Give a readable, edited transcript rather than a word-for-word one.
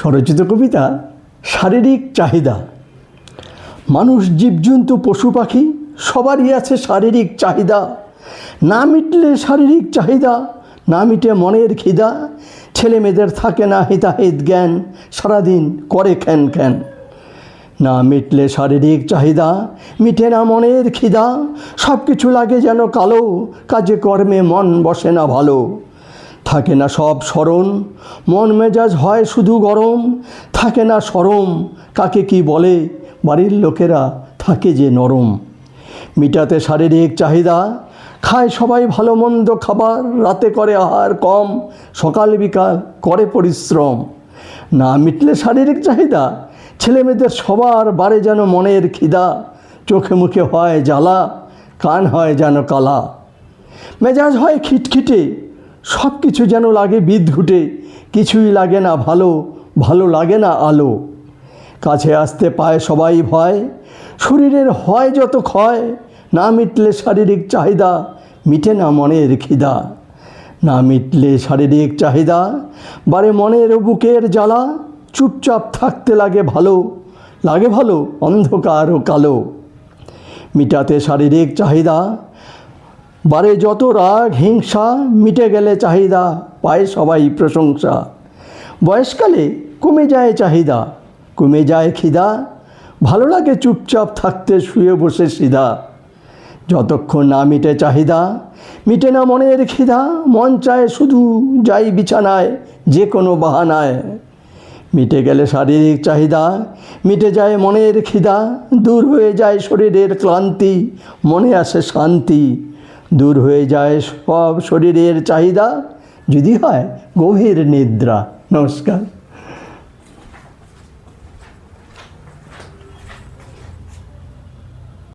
স্বরচিত কবিতা শারীরিক চাহিদা। মানুষ, জীবজন্তু, পশু পাখি সবারই আছে শারীরিক চাহিদা। না মিটলে শারীরিক চাহিদা, না মিটে মনের খিদা। ছেলে মেয়েদের থাকে না হিতাহিত জ্ঞান, সারাদিন করে খ্যান খ্যান। না মিটলে শারীরিক চাহিদা, মিটে না মনের খিদা। সব কিছু লাগে যেন কালো, কাজে কর্মে মন বসে না ভালো। থাকে না সব স্মরণ, মন মেজাজ হয় শুধু গরম। থাকে না শরম, কাকে কি বলে, বাড়ির লোকেরা থাকে যে নরম। মিটাতে শারীরিক চাহিদা, খায় সবাই ভালো মন্দ খাবার। রাতে করে আহার কম, সকাল বিকাল করে পরিশ্রম। না মিটলে শারীরিক চাহিদা, ছেলে মেয়েদের সবার বাড়ে যেন মনের খিদা। চোখে মুখে হয় জ্বালা, কান হয় যেন কালা। মেজাজ হয় খিটখিটে, সব কিছু যেন লাগে বিদঘুটে। কিছুই লাগে না ভালো, ভালো লাগে না আলো। কাছে আসতে পায় সবাই ভয়, শরীরের হয় যত ক্ষয়। না মিটলে শারীরিক চাহিদা, মিটে না মনের খিদা। না মিটলে শারীরিক চাহিদা, বারে মনের বুকের জ্বালা। চুপচাপ থাকতে লাগে ভালো, লাগে ভালো অন্ধকার ও কালো। মিটাতে শারীরিক চাহিদা, বারে যত রাগ হিংসা। মিটে গেলে চাহিদা, পায় সবাই প্রশংসা। বয়সকালে কমে যায় চাহিদা, কমে যায় খিদা। ভালো লাগে চুপচাপ থাকতে শুয়ে বসে সিধা। যতক্ষণ না মিটে চাহিদা, মিটে না মনের খিদা। মন চায় শুধু যাই বিছানায়, যে কোনো বাহানায়। মিটে গেলে শারীরিক চাহিদা, মিটে যায় মনের খিদা। দূর হয়ে যায় শরীরের ক্লান্তি, মনে আসে শান্তি। দূর হয়ে যায় সব শরীরের চাহিদা, যদি হয় গভীর নিদ্রা। নমস্কার।